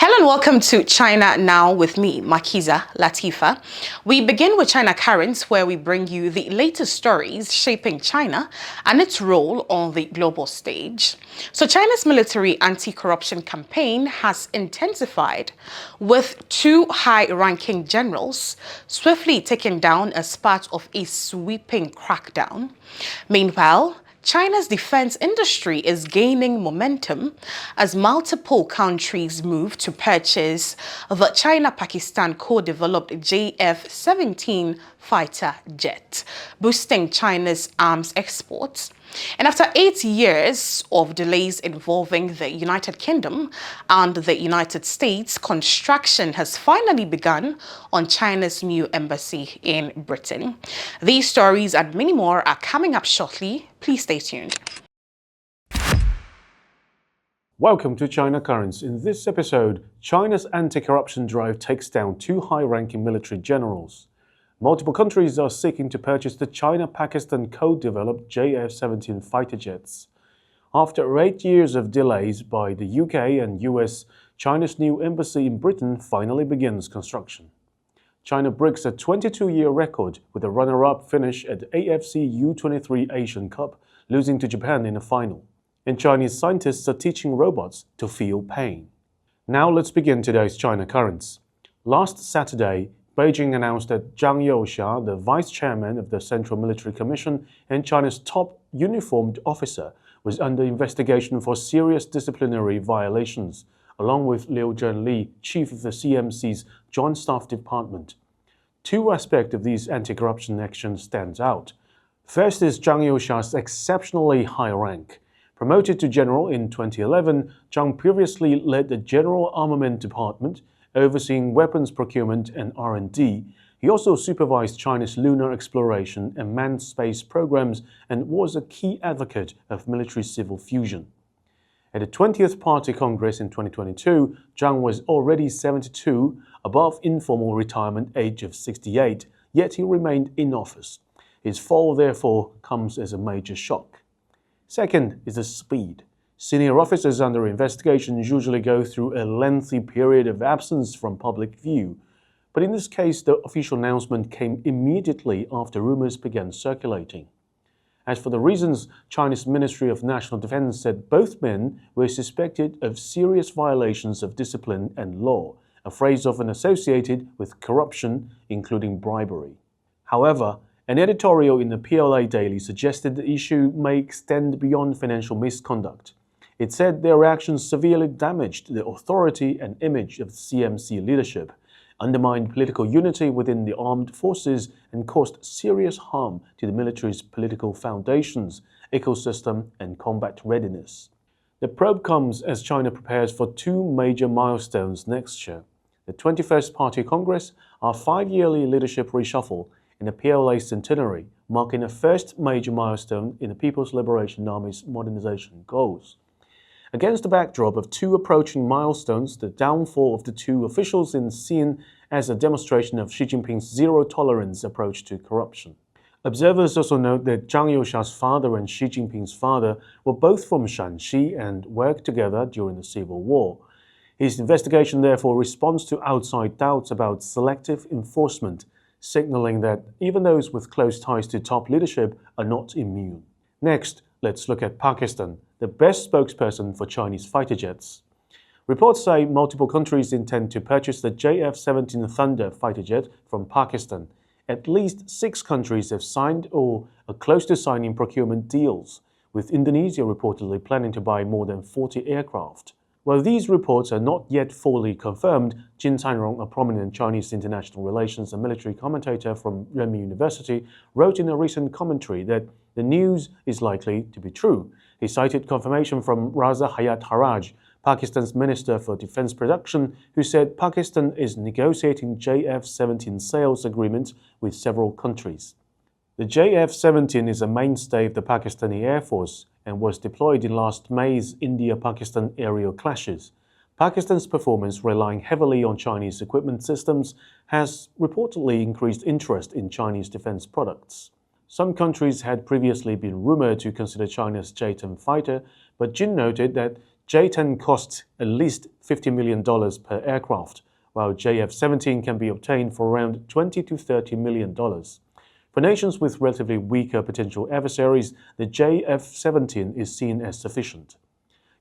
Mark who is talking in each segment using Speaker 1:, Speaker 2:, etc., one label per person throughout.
Speaker 1: Hello and welcome to China Now with me, Makiza Latifa. We begin with China Currents, where we bring you the latest stories shaping China and its role on the global stage. So China's military anti-corruption campaign has intensified, with two high-ranking generals swiftly taken down as part of a sweeping crackdown. Meanwhile, China's defense industry is gaining momentum as multiple countries move to purchase the China-Pakistan co-developed JF-17 fighter jet, boosting China's arms exports. And after 8 years of delays involving the United Kingdom and the United States, construction has finally begun on China's new embassy in Britain. These stories and many more are coming up shortly. Please stay tuned.
Speaker 2: Welcome to China Currents. In this episode, China's anti-corruption drive takes down two high-ranking military generals. Multiple countries are seeking to purchase the China-Pakistan co-developed JF-17 fighter jets. After 8 years of delays by the UK and US, China's new embassy in Britain finally begins construction. China breaks a 22-year record with a runner-up finish at the AFC U23 Asian Cup, losing to Japan in the final. And Chinese scientists are teaching robots to feel pain. Now let's begin today's China Currents. Last Saturday, Beijing announced that Zhang Youxia, the vice chairman of the Central Military Commission and China's top uniformed officer, was under investigation for serious disciplinary violations, along with Liu Zhenli, chief of the CMC's Joint Staff Department. Two aspects of these anti-corruption actions stands out. First is Zhang Youxia's exceptionally high rank. Promoted to general in 2011, Zhang previously led the General Armament Department, overseeing weapons procurement and R&D. He also supervised China's lunar exploration and manned space programs and was a key advocate of military-civil fusion. At the 20th Party Congress in 2022, Zhang was already 72, above informal retirement age of 68, yet he remained in office. His fall, therefore, comes as a major shock. Second is the speed. Senior officers under investigation usually go through a lengthy period of absence from public view. But in this case, the official announcement came immediately after rumors began circulating. As for the reasons, China's Ministry of National Defense said both men were suspected of serious violations of discipline and law, a phrase often associated with corruption, including bribery. However, an editorial in the PLA Daily suggested the issue may extend beyond financial misconduct. It said their actions severely damaged the authority and image of the CMC leadership, undermined political unity within the armed forces, and caused serious harm to the military's political foundations, ecosystem, and combat readiness. The probe comes as China prepares for two major milestones next year: the 21st Party Congress, our 5-yearly leadership reshuffle, and the PLA centenary, marking the first major milestone in the People's Liberation Army's modernization goals. Against the backdrop of two approaching milestones, the downfall of the two officials is seen as a demonstration of Xi Jinping's zero-tolerance approach to corruption. Observers also note that Zhang Youxia's father and Xi Jinping's father were both from Shanxi and worked together during the Civil War. His investigation therefore responds to outside doubts about selective enforcement, signaling that even those with close ties to top leadership are not immune. Next, let's look at Pakistan, the best spokesperson for Chinese fighter jets. Reports say multiple countries intend to purchase the JF-17 Thunder fighter jet from Pakistan. At least 6 countries have signed or are close to signing procurement deals, with Indonesia reportedly planning to buy more than 40 aircraft. While these reports are not yet fully confirmed, Jin Tanrong, a prominent Chinese international relations and military commentator from Renmin University, wrote in a recent commentary that the news is likely to be true. He cited confirmation from Raza Hayat Haraj, Pakistan's Minister for Defense Production, who said Pakistan is negotiating JF-17 sales agreements with several countries. The JF-17 is a mainstay of the Pakistani Air Force and was deployed in last May's India-Pakistan aerial clashes. Pakistan's performance, relying heavily on Chinese equipment systems, has reportedly increased interest in Chinese defense products. Some countries had previously been rumored to consider China's J-10 fighter, but Jin noted that J-10 costs at least $50 million per aircraft, while JF-17 can be obtained for around $20 to $30 million. For nations with relatively weaker potential adversaries, the JF-17 is seen as sufficient.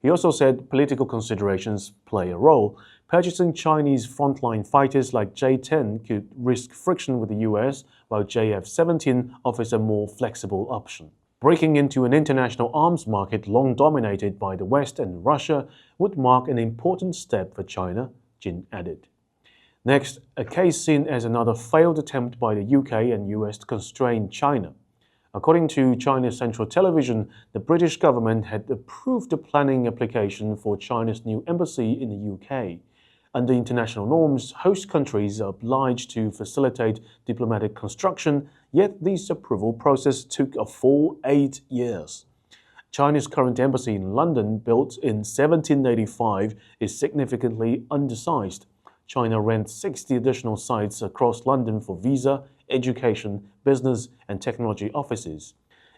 Speaker 2: He also said political considerations play a role. Purchasing Chinese frontline fighters like J-10 could risk friction with the US, while JF-17 offers a more flexible option. Breaking into an international arms market long dominated by the West and Russia would mark an important step for China, Jin added. Next, a case seen as another failed attempt by the UK and US to constrain China. According to China's Central Television, the British government had approved the planning application for China's new embassy in the UK. Under international norms, host countries are obliged to facilitate diplomatic construction, yet this approval process took a full 8 years. China's current embassy in London, built in 1785, is significantly undersized. China rents 60 additional sites across London for visa, education, business, and technology offices.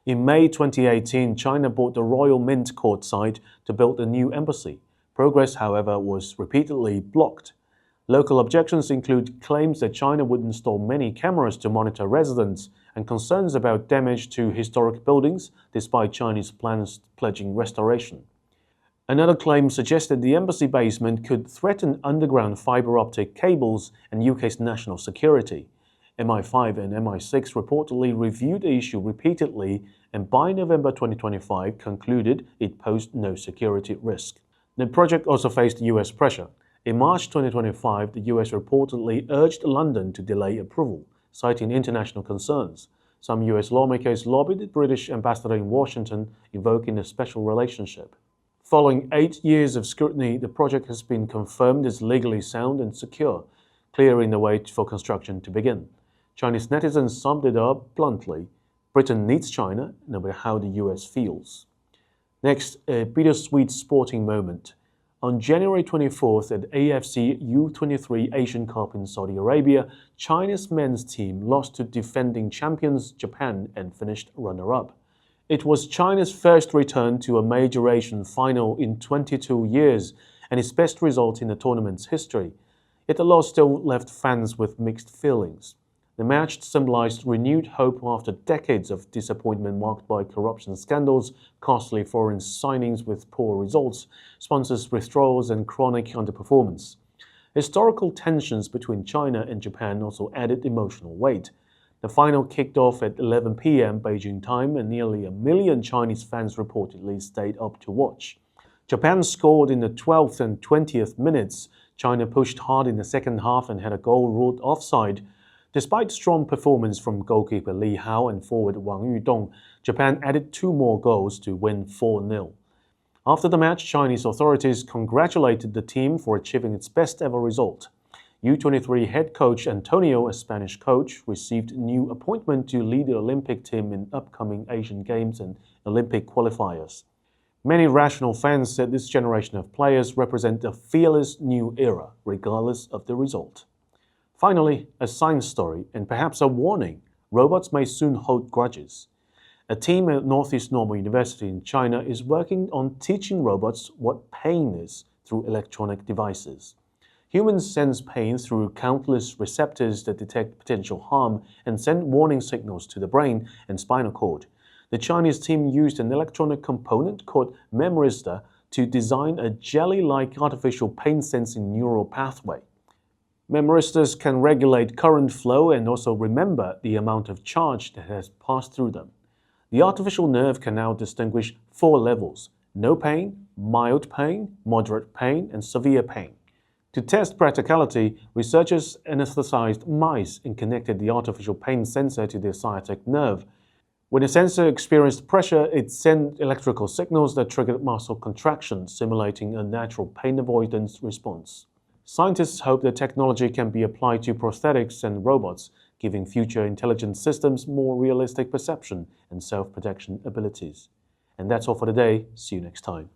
Speaker 2: In May 2018, China bought the Royal Mint Court site to build a new embassy. Progress, however, was repeatedly blocked. Local objections include claims that China would install many cameras to monitor residents and concerns about damage to historic buildings, despite Chinese plans pledging restoration. Another claim suggested the embassy basement could threaten underground fiber optic cables and UK's national security. MI5 and MI6 reportedly reviewed the issue repeatedly and by November 2025 concluded it posed no security risk. The project also faced US pressure. In March 2025, the US reportedly urged London to delay approval, citing international concerns. Some US lawmakers lobbied the British ambassador in Washington, invoking a special relationship. Following 8 years of scrutiny, the project has been confirmed as legally sound and secure, clearing the way for construction to begin. Chinese netizens summed it up bluntly: Britain needs China, no matter how the US feels. Next, a bittersweet sporting moment. On January 24th at AFC U23 Asian Cup in Saudi Arabia, China's men's team lost to defending champions Japan and finished runner-up. It was China's first return to a major Asian final in 22 years and its best result in the tournament's history. Yet the loss still left fans with mixed feelings. The match symbolized renewed hope after decades of disappointment marked by corruption scandals, costly foreign signings with poor results, sponsors' withdrawals, and chronic underperformance. Historical tensions between China and Japan also added emotional weight. The final kicked off at 11 p.m. Beijing time, and nearly 1 million Chinese fans reportedly stayed up to watch. Japan scored in the 12th and 20th minutes. China pushed hard in the second half and had a goal ruled offside. Despite strong performance from goalkeeper Li Hao and forward Wang Yudong, Japan added 2 more goals to win 4-0. After the match, Chinese authorities congratulated the team for achieving its best ever result. U23 head coach Antonio, a Spanish coach, received new appointment to lead the Olympic team in upcoming Asian Games and Olympic qualifiers. Many rational fans said this generation of players represent a fearless new era, regardless of the result. Finally, a science story and perhaps a warning: robots may soon hold grudges. A team at Northeast Normal University in China is working on teaching robots what pain is through electronic devices. Humans sense pain through countless receptors that detect potential harm and send warning signals to the brain and spinal cord. The Chinese team used an electronic component called memristor to design a jelly-like artificial pain-sensing neural pathway. Memristors can regulate current flow and also remember the amount of charge that has passed through them. The artificial nerve can now distinguish 4 levels: no pain, mild pain, moderate pain, and severe pain. To test practicality, researchers anesthetized mice and connected the artificial pain sensor to the sciatic nerve. When the sensor experienced pressure, it sent electrical signals that triggered muscle contraction, simulating a natural pain avoidance response. Scientists hope the technology can be applied to prosthetics and robots, giving future intelligent systems more realistic perception and self-protection abilities. And that's all for today. See you next time.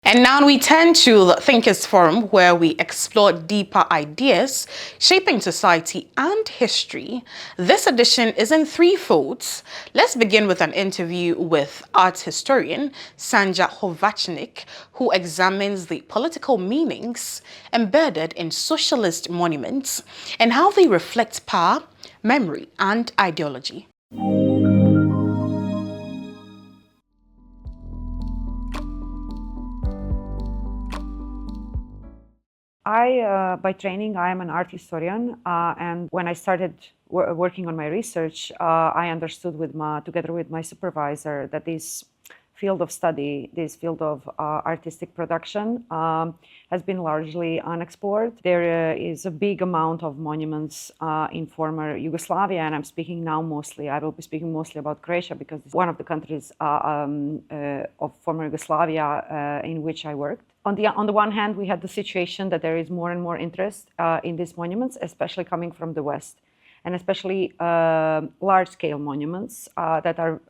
Speaker 1: And now we turn to the Thinkers Forum, where we explore deeper ideas shaping society and history. This edition is in three folds. Let's begin with an interview with art historian Sanja Hovachnik, who examines the political meanings embedded in socialist monuments and how they reflect power, memory, and ideology.
Speaker 3: By training, I am an art historian, and when I started working on my research, I understood together with my supervisor that this field of study, this field of artistic production, has been largely unexplored. There is a big amount of monuments in former Yugoslavia, and I will be speaking mostly about Croatia because it's one of the countries of former Yugoslavia in which I worked. On the one hand, we had the situation that there is more and more interest in these monuments, especially coming from the West, and especially large-scale monuments that were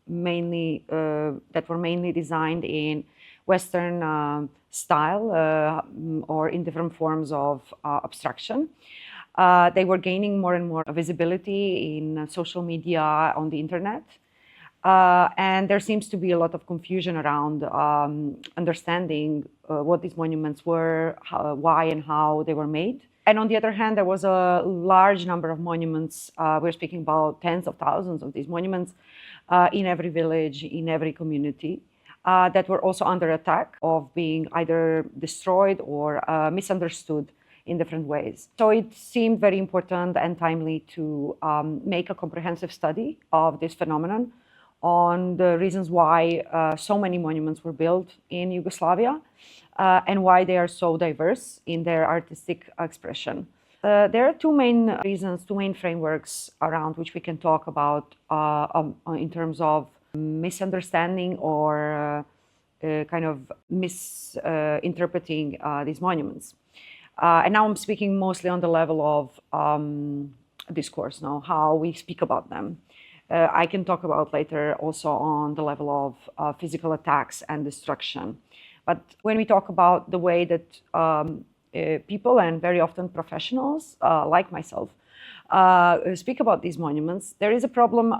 Speaker 3: mainly designed in Western style or in different forms of abstraction. They were gaining more and more visibility in social media, on the internet. And there seems to be a lot of confusion around understanding what these monuments were, why and how they were made. And on the other hand, there was a large number of monuments. We're speaking about tens of thousands of these monuments in every village, in every community, that were also under attack of being either destroyed or misunderstood in different ways. So it seemed very important and timely to make a comprehensive study of this phenomenon on the reasons why so many monuments were built in Yugoslavia and why they are so diverse in their artistic expression. There are two main reasons, two main frameworks around which we can talk about in terms of misunderstanding or kind of misinterpreting these monuments. And now I'm speaking mostly on the level of discourse, how we speak about them. I can talk about later also on the level of physical attacks and destruction. But when we talk about the way that people and very often professionals like myself speak about these monuments, there is a problem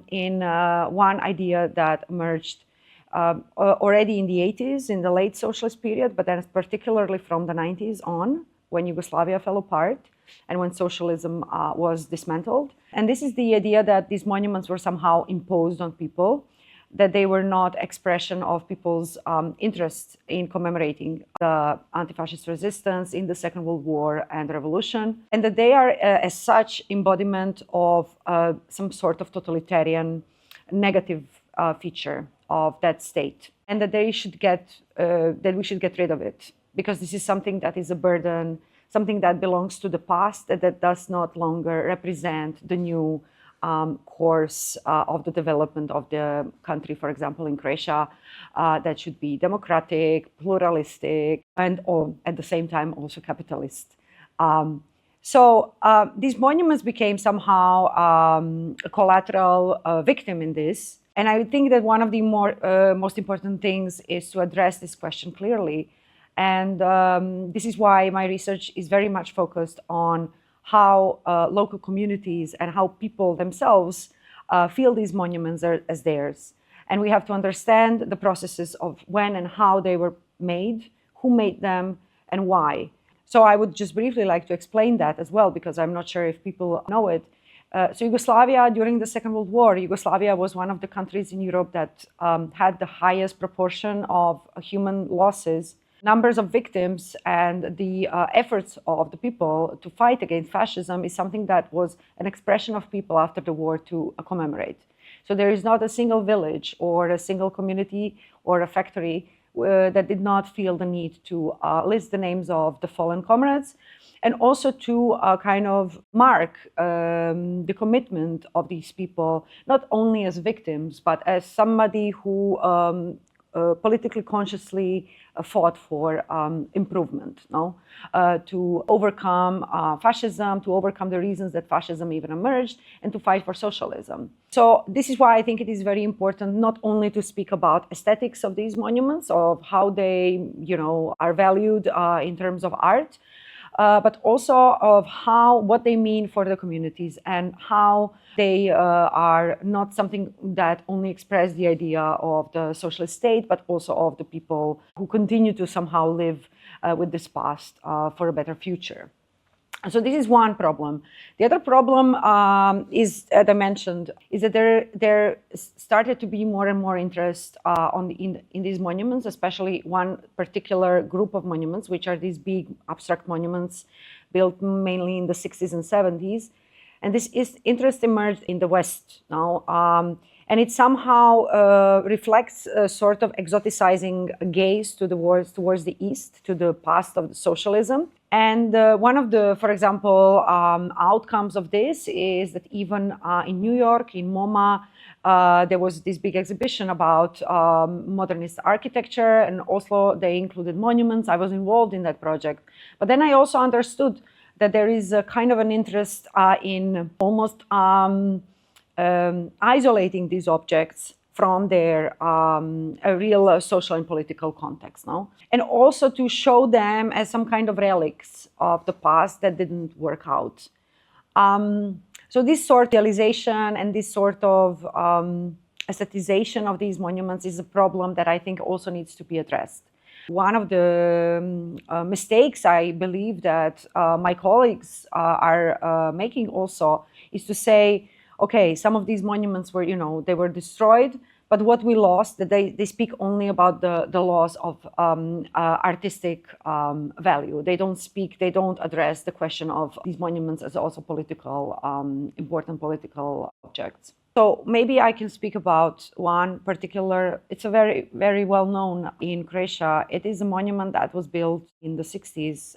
Speaker 3: in one idea that emerged already in the 80s, in the late socialist period, but then particularly from the 90s on, when Yugoslavia fell apart and when socialism was dismantled. And this is the idea that these monuments were somehow imposed on people, that they were not expression of people's interest in commemorating the anti-fascist resistance in the Second World War and the revolution, and that they are as such embodiment of some sort of totalitarian negative feature of that state, and that we should get rid of it, because this is something that is a burden, something that belongs to the past, that does not longer represent the new course of the development of the country, for example, in Croatia, that should be democratic, pluralistic, and at the same time also capitalist. So these monuments became somehow a collateral victim in this. And I think that one of the most important things is to address this question clearly. And this is why my research is very much focused on how local communities and how people themselves feel these monuments as theirs. And we have to understand the processes of when and how they were made, who made them, and why. So I would just briefly like to explain that as well, because I'm not sure if people know it. So Yugoslavia, during the Second World War, Yugoslavia was one of the countries in Europe that had the highest proportion of human losses, numbers of victims, and the efforts of the people to fight against fascism is something that was an expression of people after the war to commemorate. So there is not a single village or a single community or a factory that did not feel the need to list the names of the fallen comrades, and also to kind of mark the commitment of these people, not only as victims, but as somebody who politically consciously fought for improvement, no? To overcome fascism, to overcome the reasons that fascism even emerged, and to fight for socialism. So this is why I think it is very important not only to speak about aesthetics of these monuments, of how they, are valued in terms of art, but also of what they mean for the communities and how they are not something that only express the idea of the socialist state, but also of the people who continue to somehow live with this past for a better future. So this is one problem. The other problem is, as I mentioned, is that there started to be more and more interest in these monuments, especially one particular group of monuments, which are these big abstract monuments built mainly in the 60s and 70s. And this interest emerged in the West now. And it somehow reflects a sort of exoticizing gaze towards the East, to the past of socialism. And one of the, for example, outcomes of this is that even in New York, in MoMA, there was this big exhibition about modernist architecture, and also they included monuments. I was involved in that project. But then I also understood that there is a kind of an interest in almost isolating these objects from their a real social and political context, no? And also to show them as some kind of relics of the past that didn't work out. So this sort of realization and this sort of aestheticization of these monuments is a problem that I think also needs to be addressed. One of the mistakes I believe that my colleagues are making also is to say, okay, some of these monuments were, they were destroyed, but what we lost, that they speak only about the loss of artistic value. They don't address the question of these monuments as also important political objects. So maybe I can speak about one particular, it's a very, very well known in Croatia. It is a monument that was built in the 60s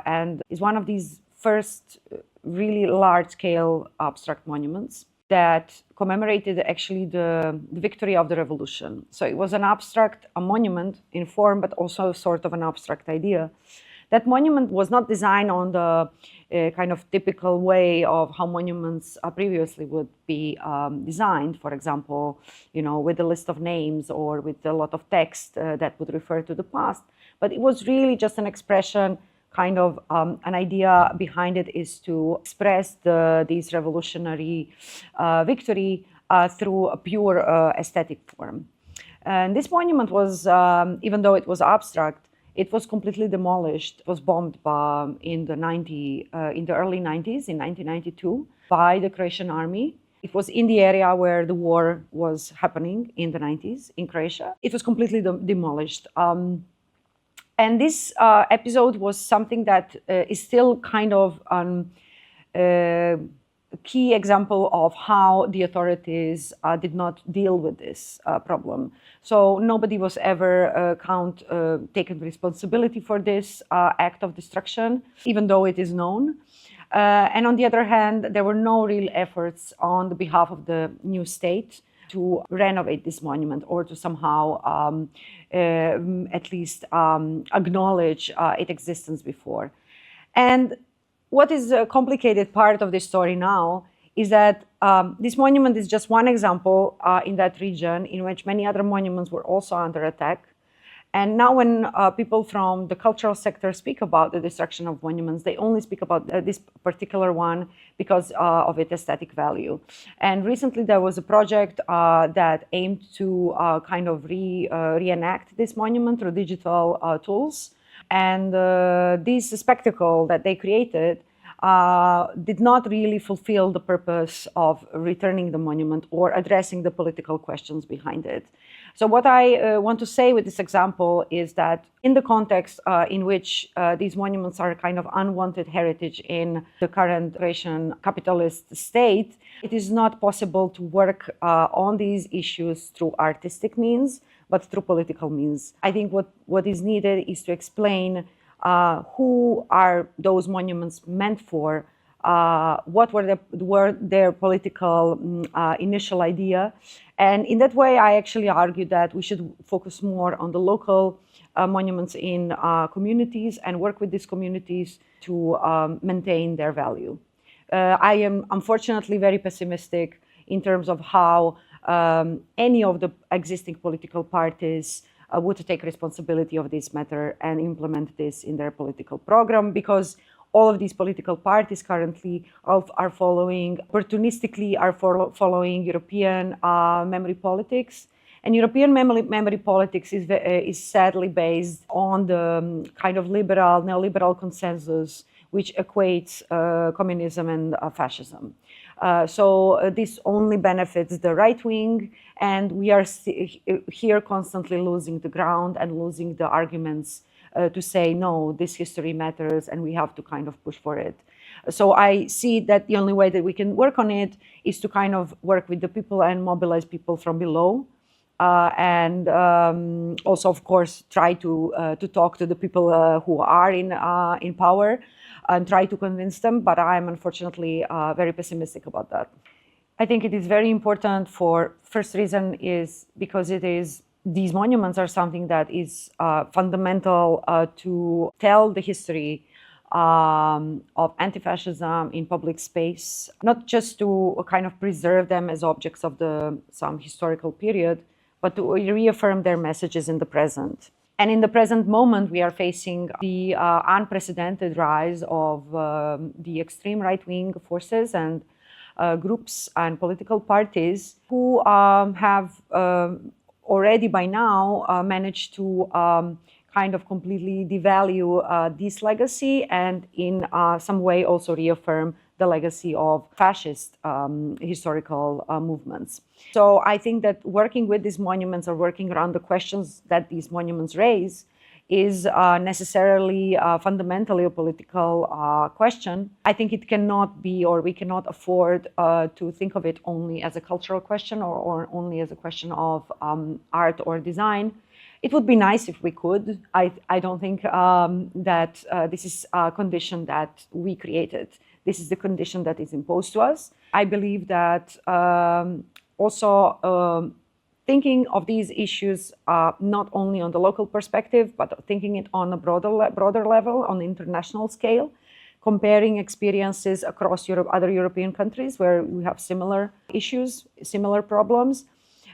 Speaker 3: and is one of these first really large scale abstract monuments that commemorated actually the victory of the revolution. So it was a monument in form, but also sort of an abstract idea. That monument was not designed on the kind of typical way of how monuments previously would be designed, for example, with a list of names or with a lot of text that would refer to the past. But it was really just an expression, kind of an idea behind it is to express this revolutionary victory through a pure aesthetic form. And this monument was, even though it was abstract, it was completely demolished. It was bombed in the early 90s, in 1992, by the Croatian army. It was in the area where the war was happening in the 90s in Croatia. It was completely demolished. And this episode was something that is still kind of a key example of how the authorities did not deal with this problem. So nobody was ever taken responsibility for this act of destruction, even though it is known. And on the other hand, there were no real efforts on the behalf of the new state to renovate this monument or to somehow at least acknowledge its existence before. And what is a complicated part of this story now is that this monument is just one example in that region in which many other monuments were also under attack. And now when people from the cultural sector speak about the destruction of monuments, they only speak about this particular one because of its aesthetic value. And recently there was a project that aimed to kind of reenact this monument through digital tools. And this spectacle that they created did not really fulfill the purpose of returning the monument or addressing the political questions behind it. So what I want to say with this example is that in the context in which these monuments are kind of unwanted heritage in the current Croatian capitalist state, it is not possible to work on these issues through artistic means, but through political means. I think what is needed is to explain who are those monuments meant for, what were their political initial idea. And in that way, I actually argue that we should focus more on the local monuments in communities and work with these communities to maintain their value. I am unfortunately very pessimistic in terms of how any of the existing political parties would take responsibility of this matter and implement this in their political program, because all of these political parties currently are following, opportunistically are following European memory politics. And European memory politics is sadly based on the kind of neoliberal consensus which equates communism and fascism. So this only benefits the right wing, and we are here constantly losing the ground and losing the arguments to say, no, this history matters and we have to kind of push for it. So I see that the only way that we can work on it is to kind of work with the people and mobilize people from below. And also, of course, try to talk to the people who are in power and try to convince them. But I'm unfortunately very pessimistic about that. I think it is very important for, first reason is because these monuments are something that is fundamental to tell the history of anti-fascism in public space, not just to kind of preserve them as objects of some historical period, but to reaffirm their messages in the present. And in the present moment, we are facing the unprecedented rise of the extreme right-wing forces and groups and political parties who have already by now managed to kind of completely devalue this legacy and in some way also reaffirm the legacy of fascist historical movements. So I think that working with these monuments or working around the questions that these monuments raise is necessarily fundamentally a political question. I think it cannot be, or we cannot afford to think of it only as a cultural question or only as a question of art or design. It would be nice if we could. I don't think that this is a condition that we created. This is the condition that is imposed to us. I believe that also thinking of these issues not only on the local perspective, but thinking it on a broader level, on the international scale, comparing experiences across other European countries where we have similar issues, similar problems,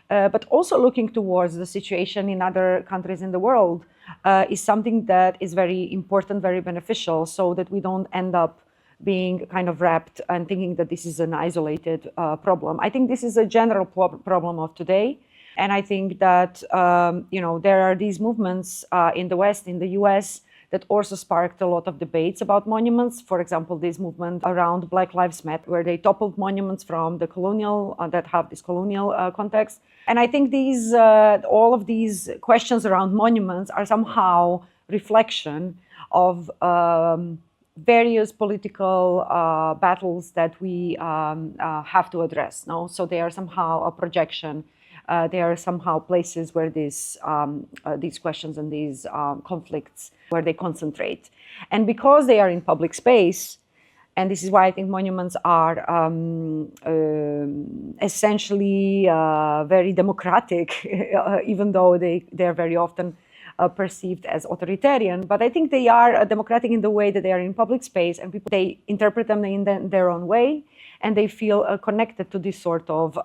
Speaker 3: but also looking towards the situation in other countries in the world is something that is very important, very beneficial, so that we don't end up being kind of wrapped and thinking that this is an isolated problem. I think this is a general problem of today. And I think that, there are these movements in the West, in the US, that also sparked a lot of debates about monuments. For example, this movement around Black Lives Matter, where they toppled monuments from the colonial, that have this colonial context. And I think all of these questions around monuments are somehow reflection of various political battles that we have to address. No? So they are somehow a projection. They are somehow places where these questions and these conflicts, where they concentrate. And because they are in public space, and this is why I think monuments are essentially very democratic, even though they're very often perceived as authoritarian. But I think they are democratic in the way that they are in public space, and people, they interpret them in their own way, and they feel connected to this sort of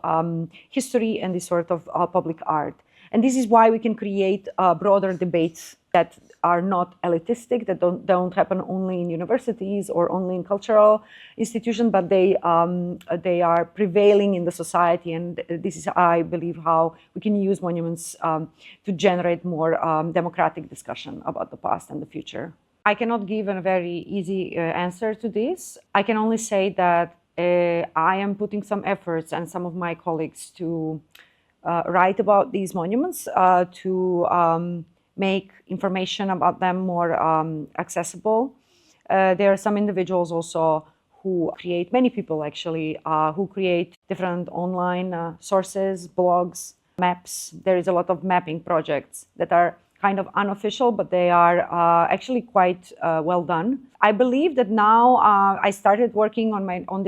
Speaker 3: history and this sort of public art. And this is why we can create broader debates that are not elitistic, that don't happen only in universities or only in cultural institutions, but they are prevailing in the society. And this is, I believe, how we can use monuments to generate more democratic discussion about the past and the future. I cannot give a very easy answer to this. I can only say that I am putting some efforts and some of my colleagues to write about these monuments, to make information about them more accessible. There are some individuals also who create, many people actually, who create different online sources, blogs, maps. There is a lot of mapping projects that are kind of unofficial, but they are actually quite well done. I believe that now I started working on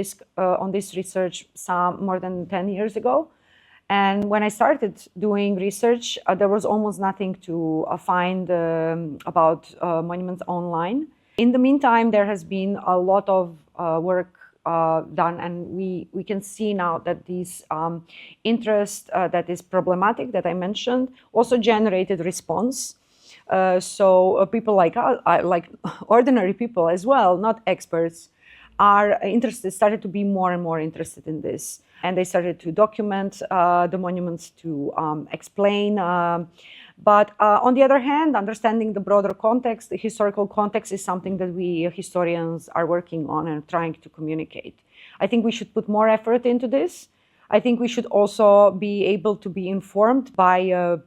Speaker 3: this research more than 10 years ago. And when I started doing research, there was almost nothing to find about monuments online. In the meantime, there has been a lot of work done, and we can see now that this interest that is problematic that I mentioned also generated response. So people like us, like ordinary people as well, not experts, are started to be more and more interested in this. And they started to document the monuments, to explain. But on the other hand, understanding the broader context, the historical context, is something that we historians are working on and trying to communicate. I think we should put more effort into this. I think we should also be able to be informed by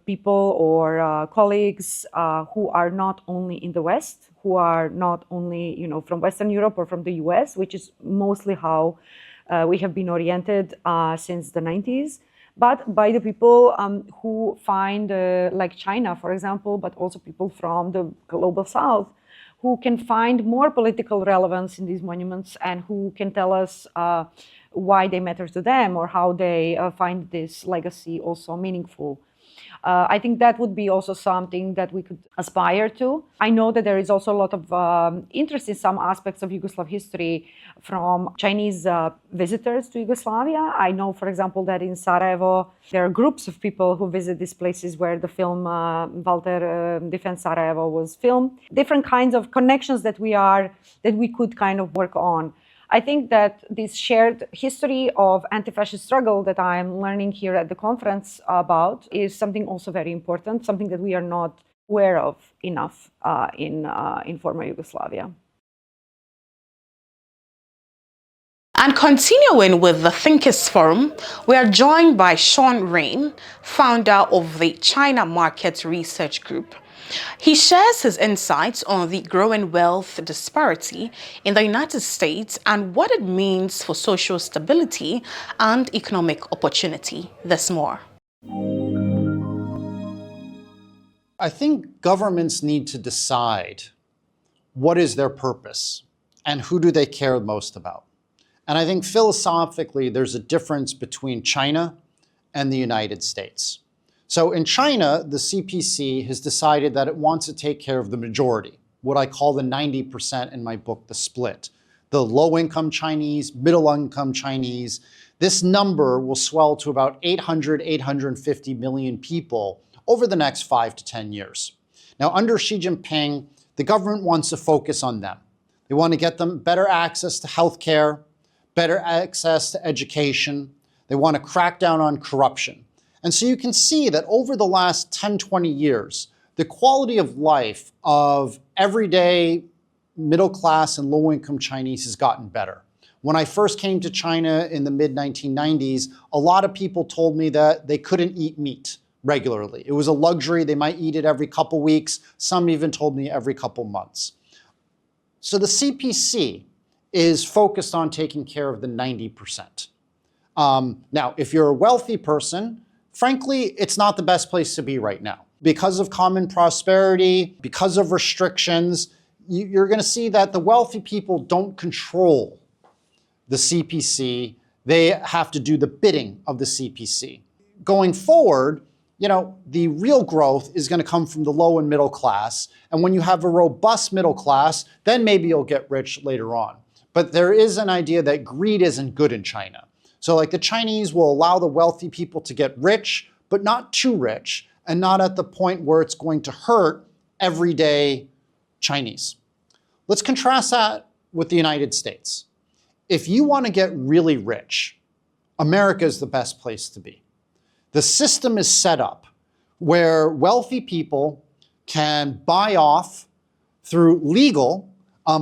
Speaker 3: people or colleagues who are not only in the West, who are not only from Western Europe or from the US, which is mostly how we have been oriented since the 90s, but by the people who find, like China, for example, but also people from the global South, who can find more political relevance in these monuments and who can tell us why they matter to them or how they find this legacy also meaningful. I think that would be also something that we could aspire to. I know that there is also a lot of interest in some aspects of Yugoslav history from Chinese visitors to Yugoslavia. I know, for example, that in Sarajevo, there are groups of people who visit these places where the film Walter Defends Sarajevo was filmed. Different kinds of connections that we could kind of work on. I think that this shared history of anti-fascist struggle that I'm learning here at the conference about is something also very important, something that we are not aware of enough in former Yugoslavia.
Speaker 1: And continuing with the Thinkers Forum, we are joined by Sean Rain, founder of the China Market Research Group. He shares his insights on the growing wealth disparity in the United States and what it means for social stability and economic opportunity. There's more.
Speaker 4: I think governments need to decide what is their purpose and who do they care most about. And I think philosophically, there's a difference between China and the United States. So in China, the CPC has decided that it wants to take care of the majority, what I call the 90% in my book, The Split. The low-income Chinese, middle-income Chinese. This number will swell to about 850 million people over the next 5 to 10 years. Now, under Xi Jinping, the government wants to focus on them. They want to get them better access to healthcare, better access to education. They want to crack down on corruption. And so you can see that over the last 10, 20 years, the quality of life of everyday middle-class and low-income Chinese has gotten better. When I first came to China in the mid-1990s, a lot of people told me that they couldn't eat meat regularly. It was a luxury. They might eat it every couple weeks. Some even told me every couple months. So the CPC is focused on taking care of the 90%. Now, if you're a wealthy person, frankly, it's not the best place to be right now. Because of common prosperity, because of restrictions, you're going to see that the wealthy people don't control the CPC. They have to do the bidding of the CPC. Going forward, the real growth is going to come from the low and middle class. And when you have a robust middle class, then maybe you'll get rich later on. But there is an idea that greed isn't good in China. So like the Chinese will allow the wealthy people to get rich, but not too rich, and not at the point where it's going to hurt everyday Chinese. Let's contrast that with the United States. If you want to get really rich, America is the best place to be. The system is set up where wealthy people can buy off through legal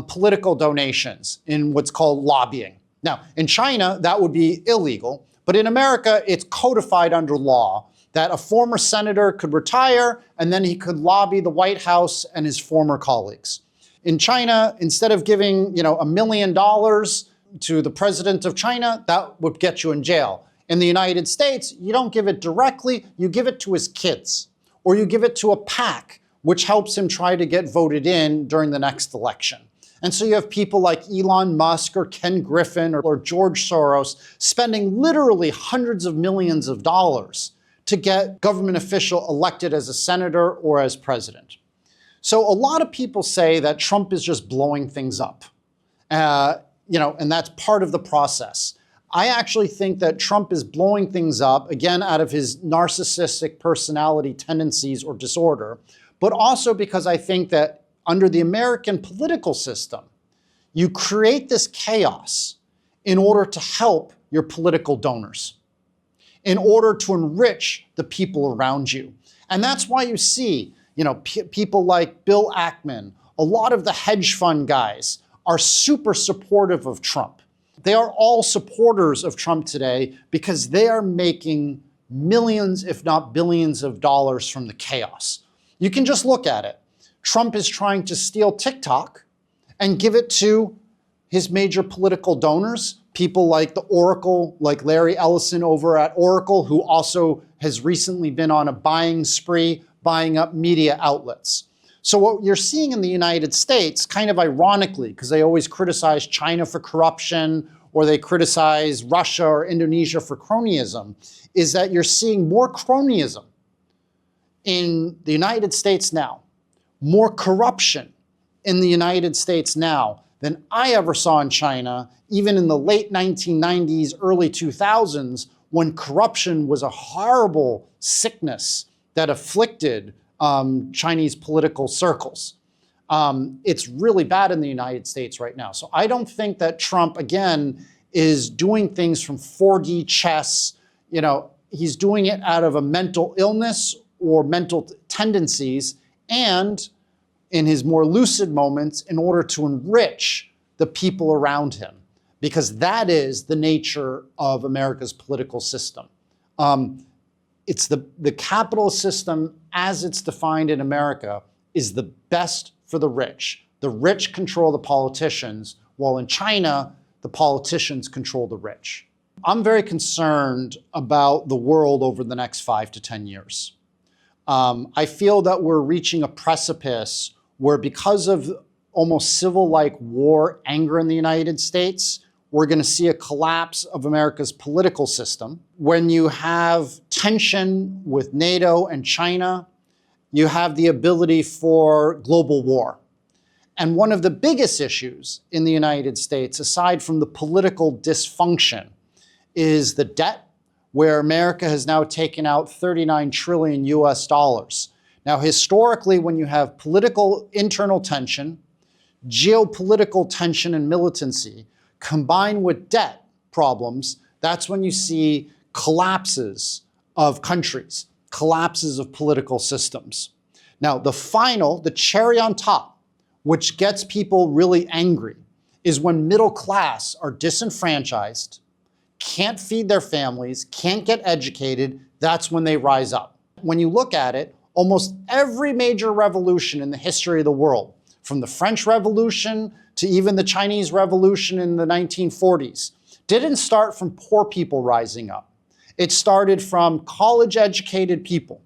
Speaker 4: political donations in what's called lobbying. Now, in China, that would be illegal, but in America, it's codified under law that a former senator could retire and then he could lobby the White House and his former colleagues. In China, instead of giving, $1 million to the president of China, that would get you in jail. In the United States, you don't give it directly, you give it to his kids, or you give it to a PAC, which helps him try to get voted in during the next election. And so you have people like Elon Musk or Ken Griffin or George Soros spending literally hundreds of millions of dollars to get government official elected as a senator or as president. So a lot of people say that Trump is just blowing things up, and that's part of the process. I actually think that Trump is blowing things up, again, out of his narcissistic personality tendencies or disorder, but also because I think that under the American political system, you create this chaos in order to help your political donors, in order to enrich the people around you. And that's why you see, people like Bill Ackman, a lot of the hedge fund guys are super supportive of Trump. They are all supporters of Trump today because they are making millions, if not billions of dollars from the chaos. You can just look at it. Trump is trying to steal TikTok and give it to his major political donors, people like the Oracle, like Larry Ellison over at Oracle, who also has recently been on a buying spree, buying up media outlets. So what you're seeing in the United States, kind of ironically, because they always criticize China for corruption, or they criticize Russia or Indonesia for cronyism, is that you're seeing more cronyism in the United States now, more corruption in the United States now than I ever saw in China, even in the late 1990s, early 2000s, when corruption was a horrible sickness that afflicted Chinese political circles. It's really bad in the United States right now. So I don't think that Trump, again, is doing things from 4D chess. He's doing it out of a mental illness or mental tendencies, and in his more lucid moments, in order to enrich the people around him, because that is the nature of America's political system. It's the capitalist system as it's defined in America is the best for the rich. The rich control the politicians, while in China, the politicians control the rich. I'm very concerned about the world over the next 5 to 10 years. I feel that we're reaching a precipice where, because of almost civil-like war anger in the United States, we're going to see a collapse of America's political system. When you have tension with NATO and China, you have the ability for global war. And one of the biggest issues in the United States, aside from the political dysfunction, is the debt, where America has now taken out 39 trillion US dollars. Now, historically, when you have political internal tension, geopolitical tension and militancy, combined with debt problems, that's when you see collapses of countries, collapses of political systems. Now, the cherry on top, which gets people really angry, is when middle class are disenfranchised, can't feed their families, can't get educated. That's when they rise up. When you look at it, almost every major revolution in the history of the world, from the French Revolution to even the Chinese Revolution in the 1940s, didn't start from poor people rising up. It started from college-educated people,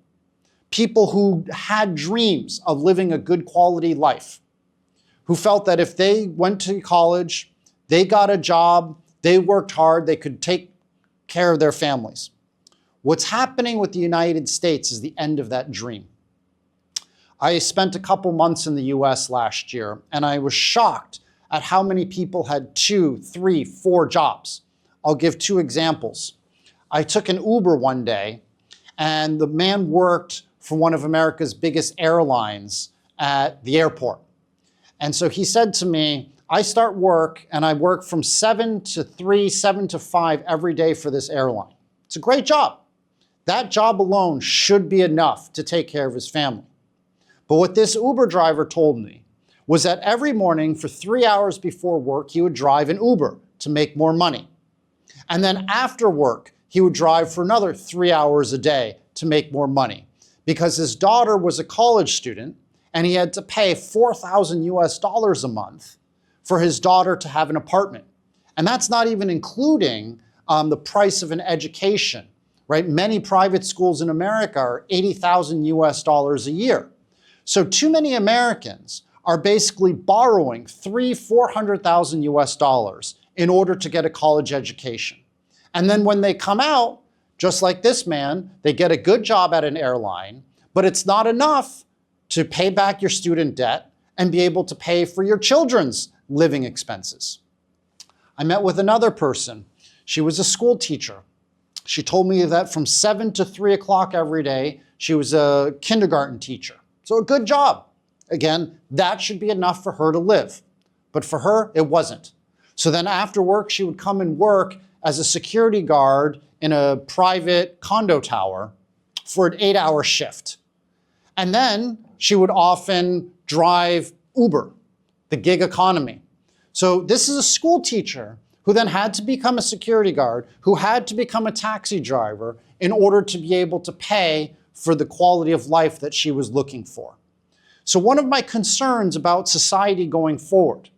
Speaker 4: people who had dreams of living a good quality life, who felt that if they went to college, they got a job, they worked hard, they could take care of their families. What's happening with the United States is the end of that dream. I spent a couple months in the US last year, and I was shocked at how many people had 2, 3, 4 jobs. I'll give 2 examples. I took an Uber one day, and the man worked for one of America's biggest airlines at the airport. And so he said to me, I start work, and I work from 7 to 3, 7 to 5 every day for this airline. It's a great job. That job alone should be enough to take care of his family. But what this Uber driver told me was that every morning for 3 hours before work, he would drive an Uber to make more money. And then after work, he would drive for another 3 hours a day to make more money, because his daughter was a college student and he had to pay 4,000 US dollars a month for his daughter to have an apartment. And that's not even including the price of an education, right? Many private schools in America are 80,000 US dollars a year. So too many Americans are basically borrowing $400,000 US in order to get a college education. And then when they come out, just like this man, they get a good job at an airline, but it's not enough to pay back your student debt and be able to pay for your children's living expenses. I met with another person. She was a school teacher. She told me that from 7 to 3 o'clock every day, she was a kindergarten teacher. So a good job. Again, that should be enough for her to live. But for her, it wasn't. So then after work, she would come and work as a security guard in a private condo tower for an 8-hour shift. And then she would often drive Uber, the gig economy. So this is a school teacher who then had to become a security guard, who had to become a taxi driver in order to be able to pay for the quality of life that she was looking for. So one of my concerns about society going forward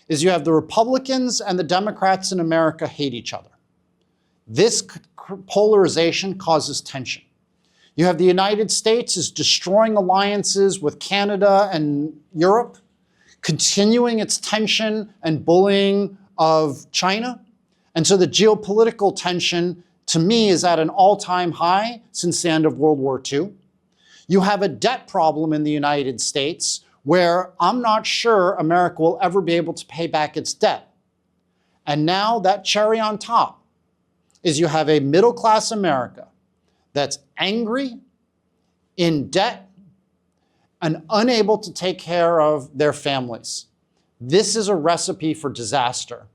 Speaker 4: is you have the Republicans and the Democrats in America hate each other. This polarization causes tension. You have the United States is destroying alliances with Canada and Europe, continuing its tension and bullying of China. And so the geopolitical tension, to me, is at an all-time high since the end of World War II. You have a debt problem in the United States where I'm not sure America will ever be able to pay back its debt. And now that cherry on top is you have a middle-class America that's angry, in debt, and unable to take care of their families. This is a recipe for disaster.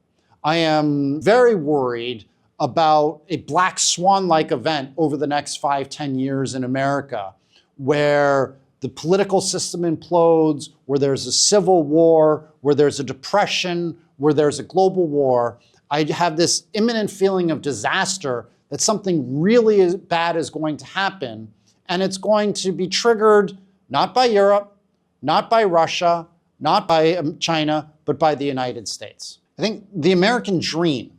Speaker 4: I am very worried about a black swan-like event over the next 5-10 years in America, where the political system implodes, where there's a civil war, where there's a depression, where there's a global war. I have this imminent feeling of disaster, that something really bad is going to happen, and it's going to be triggered not by Europe, not by Russia, not by China, but by the United States. I think the American dream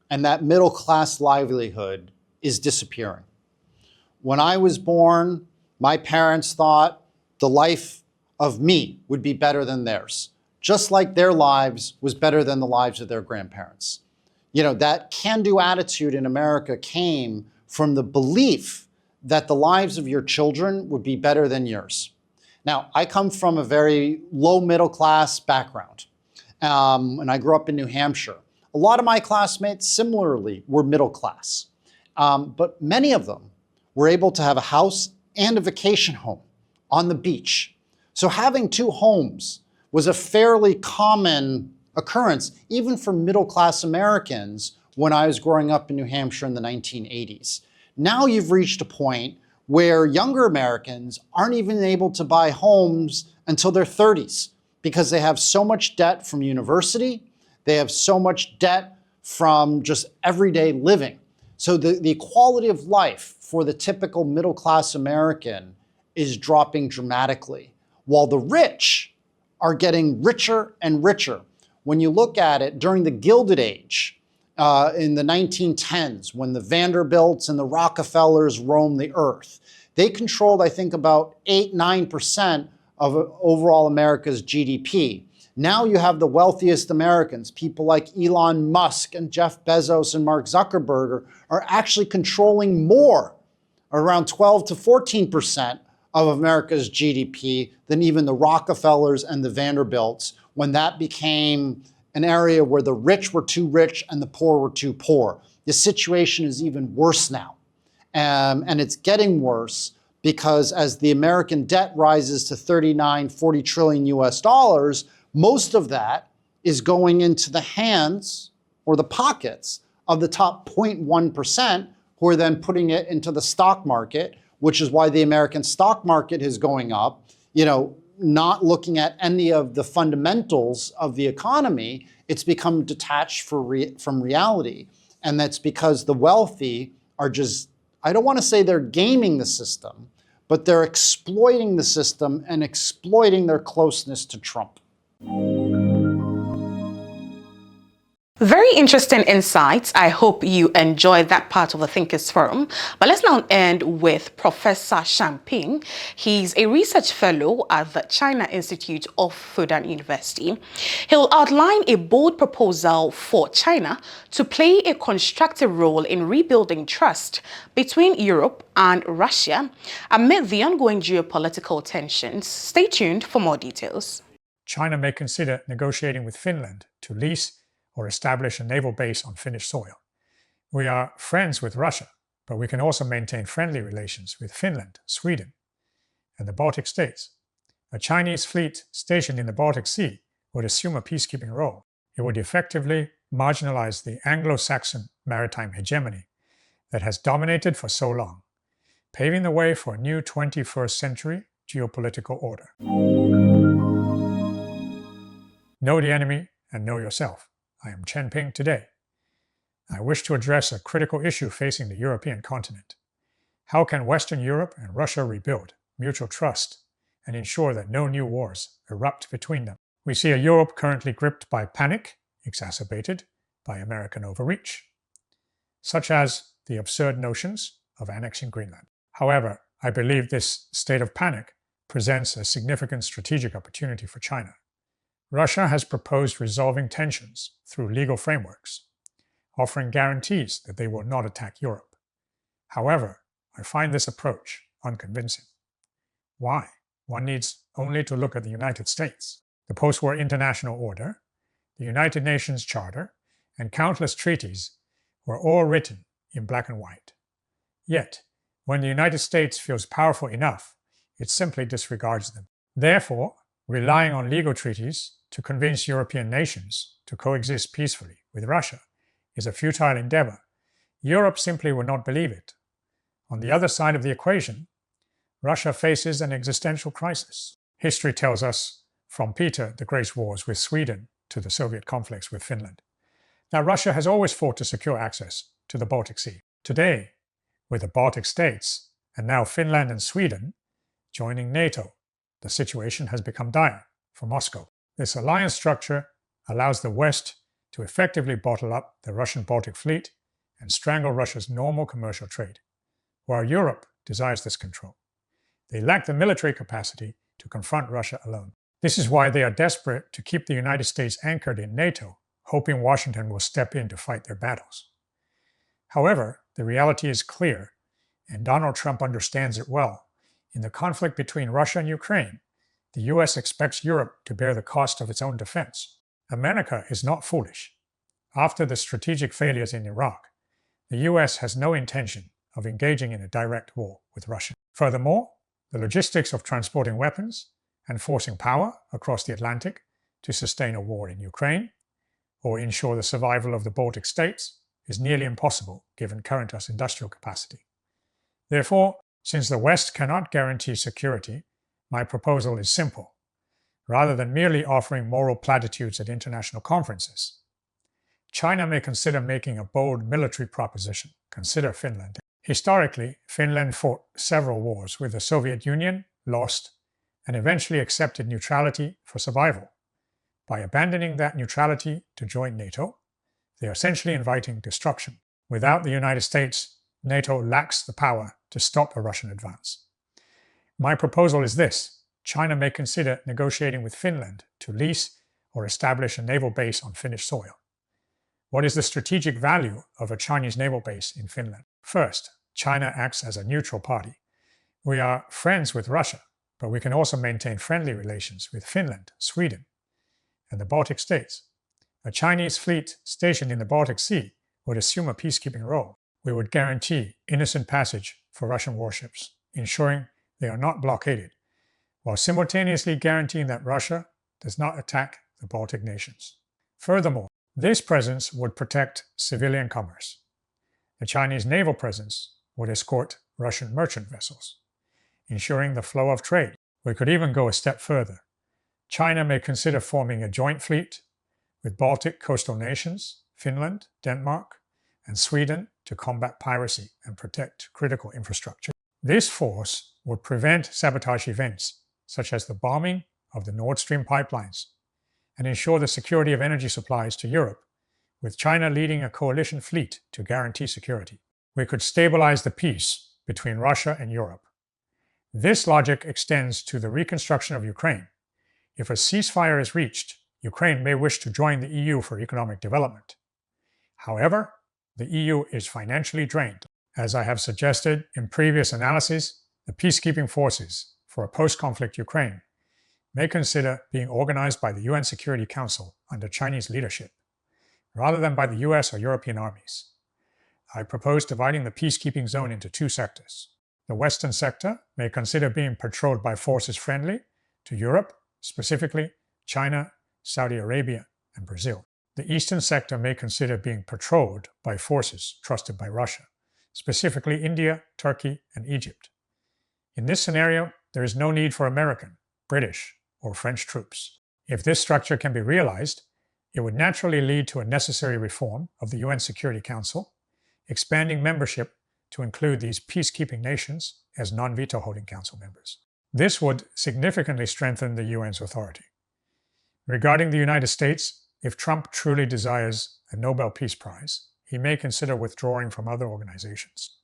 Speaker 4: and that middle-class livelihood is disappearing. When I was born, my parents thought the life of me would be better than theirs, just like their lives was better than the lives of their grandparents. You know, that can-do attitude in America came from the belief that the lives of your children would be better than yours. Now, I come from a very low middle-class background, and I grew up in New Hampshire. A lot of my classmates similarly were middle class, but many of them were able to have a house and a vacation home on the beach. So having 2 homes was a fairly common occurrence, even for middle-class Americans when I was growing up in New Hampshire in the 1980s. Now you've reached a point where younger Americans aren't even able to buy homes until their 30s because they have so much debt from university, they have so much debt from just everyday living. So the quality of life for the typical middle-class American is dropping dramatically, while the rich are getting richer and richer. When you look at it, during the Gilded Age, in the 1910s, when the Vanderbilts and the Rockefellers roamed the earth, they controlled, I think, about 8-9% of overall America's GDP. Now you have the wealthiest Americans, people like Elon Musk and Jeff Bezos and Mark Zuckerberg are actually controlling more, around 12 to 14% of America's GDP than even the Rockefellers and the Vanderbilts, when that became an area where the rich were too rich and the poor were too poor. The situation is even worse now. And it's getting worse because as the American debt rises to 40 trillion US dollars, most of that is going into the hands or the pockets of the top 0.1%, who are then putting it into the stock market, which is why the American stock market is going up, not looking at any of the fundamentals of the economy. It's become detached from reality. And that's because the wealthy are just, I don't want to say they're gaming the system, but they're exploiting the system and exploiting their closeness to Trump.
Speaker 1: Very interesting insights. I hope you enjoyed that part of the Thinkers Forum. But let's now end with Professor Champing. He's a research fellow at the China Institute of Fudan University. He'll outline a bold proposal for China to play a constructive role in rebuilding trust between Europe and Russia amid the ongoing geopolitical tensions. Stay tuned for more details.
Speaker 5: China may consider negotiating with Finland to lease or establish a naval base on Finnish soil. We are friends with Russia, but we can also maintain friendly relations with Finland, Sweden, and the Baltic states. A Chinese fleet stationed in the Baltic Sea would assume a peacekeeping role. It would effectively marginalize the Anglo-Saxon maritime hegemony that has dominated for so long, paving the way for a new 21st century geopolitical order. Know the enemy and know yourself. I am Chen Ping today. I wish to address a critical issue facing the European continent. How can Western Europe and Russia rebuild mutual trust and ensure that no new wars erupt between them? We see a Europe currently gripped by panic, exacerbated by American overreach, such as the absurd notions of annexing Greenland. However, I believe this state of panic presents a significant strategic opportunity for China. Russia has proposed resolving tensions through legal frameworks, offering guarantees that they will not attack Europe. However, I find this approach unconvincing. Why? One needs only to look at the United States. The post-war international order, the United Nations Charter, and countless treaties were all written in black and white. Yet, when the United States feels powerful enough, it simply disregards them. Therefore, relying on legal treaties to convince European nations to coexist peacefully with Russia is a futile endeavor. Europe simply will not believe it. On the other side of the equation, Russia faces an existential crisis. History tells us, from Peter the Great's wars with Sweden to the Soviet conflicts with Finland, that Russia has always fought to secure access to the Baltic Sea. Today, with the Baltic states, and now Finland and Sweden, joining NATO, the situation has become dire for Moscow. This alliance structure allows the West to effectively bottle up the Russian Baltic fleet and strangle Russia's normal commercial trade, while Europe desires this control. They lack the military capacity to confront Russia alone. This is why they are desperate to keep the United States anchored in NATO, hoping Washington will step in to fight their battles. However, the reality is clear, and Donald Trump understands it well. In the conflict between Russia and Ukraine, the US expects Europe to bear the cost of its own defense. America is not foolish. After the strategic failures in Iraq, the US has no intention of engaging in a direct war with Russia. Furthermore, the logistics of transporting weapons and forcing power across the Atlantic to sustain a war in Ukraine or ensure the survival of the Baltic states is nearly impossible given current industrial capacity. Therefore, since the West cannot guarantee security, my proposal is simple. Rather than merely offering moral platitudes at international conferences, China may consider making a bold military proposition. Consider Finland. Historically, Finland fought several wars with the Soviet Union, lost, and eventually accepted neutrality for survival. By abandoning that neutrality to join NATO, they are essentially inviting destruction. Without the United States, NATO lacks the power to stop a Russian advance. My proposal is this: China may consider negotiating with Finland to lease or establish a naval base on Finnish soil. What is the strategic value of a Chinese naval base in Finland? First, China acts as a neutral party. We are friends with Russia, but we can also maintain friendly relations with Finland, Sweden, and the Baltic states. A Chinese fleet stationed in the Baltic Sea would assume a peacekeeping role. We would guarantee innocent passage for Russian warships, ensuring they are not blockaded, while simultaneously guaranteeing that Russia does not attack the Baltic nations. Furthermore, this presence would protect civilian commerce. The Chinese naval presence would escort Russian merchant vessels, ensuring the flow of trade. We could even go a step further. China may consider forming a joint fleet with Baltic coastal nations, Finland, Denmark, and Sweden to combat piracy and protect critical infrastructure. This force would prevent sabotage events such as the bombing of the Nord Stream pipelines and ensure the security of energy supplies to Europe with China leading a coalition fleet to guarantee security. We could stabilize the peace between Russia and Europe. This logic extends to the reconstruction of Ukraine. If a ceasefire is reached, Ukraine may wish to join the EU for economic development. However, the EU is financially drained. As I have suggested in previous analyses, the peacekeeping forces for a post-conflict Ukraine may consider being organized by the UN Security Council under Chinese leadership, rather than by the US or European armies. I propose dividing the peacekeeping zone into two sectors. The Western sector may consider being patrolled by forces friendly to Europe, specifically China, Saudi Arabia, and Brazil. The Eastern sector may consider being patrolled by forces trusted by Russia, specifically India, Turkey, and Egypt. In this scenario, there is no need for American, British, or French troops. If this structure can be realized, it would naturally lead to a necessary reform of the UN Security Council, expanding membership to include these peacekeeping nations as non-veto holding council members. This would significantly strengthen the UN's authority. Regarding the United States, if Trump truly desires a Nobel Peace Prize, he may consider withdrawing from other organizations.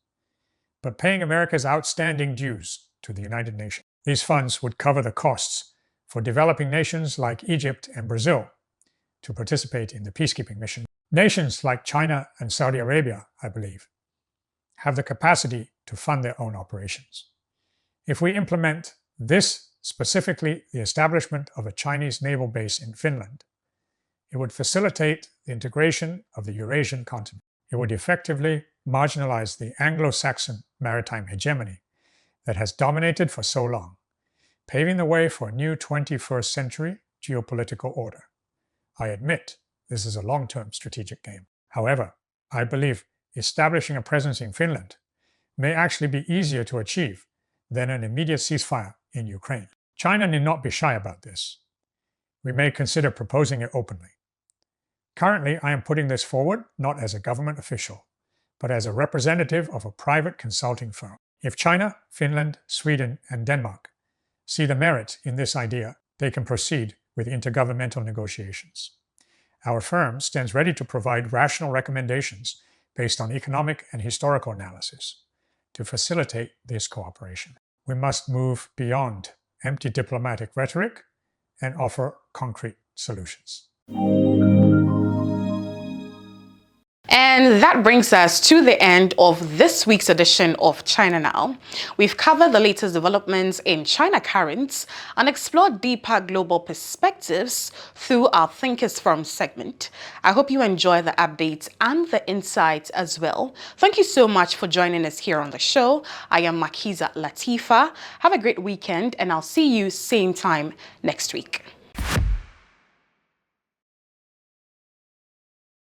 Speaker 5: But paying America's outstanding dues to the United Nations, these funds would cover the costs for developing nations like Egypt and Brazil to participate in the peacekeeping mission. Nations like China and Saudi Arabia, I believe, have the capacity to fund their own operations. If we implement this, specifically the establishment of a Chinese naval base in Finland, it would facilitate the integration of the Eurasian continent. It would effectively marginalize the Anglo-Saxon maritime hegemony that has dominated for so long, paving the way for a new 21st century geopolitical order. I admit this is a long-term strategic game. However, I believe establishing a presence in Finland may actually be easier to achieve than an immediate ceasefire in Ukraine. China need not be shy about this. We may consider proposing it openly. Currently, I am putting this forward not as a government official, but as a representative of a private consulting firm. If China, Finland, Sweden, and Denmark see the merit in this idea, they can proceed with intergovernmental negotiations. Our firm stands ready to provide rational recommendations based on economic and historical analysis to facilitate this cooperation. We must move beyond empty diplomatic rhetoric and offer concrete solutions.
Speaker 1: And that brings us to the end of this week's edition of China Now. We've covered the latest developments in China currents and explored deeper global perspectives through our Thinkers Forum segment. I hope you enjoy the updates and the insights as well. Thank you so much for joining us here on the show. I am Makiza Latifa. Have a great weekend, and I'll see you same time next week.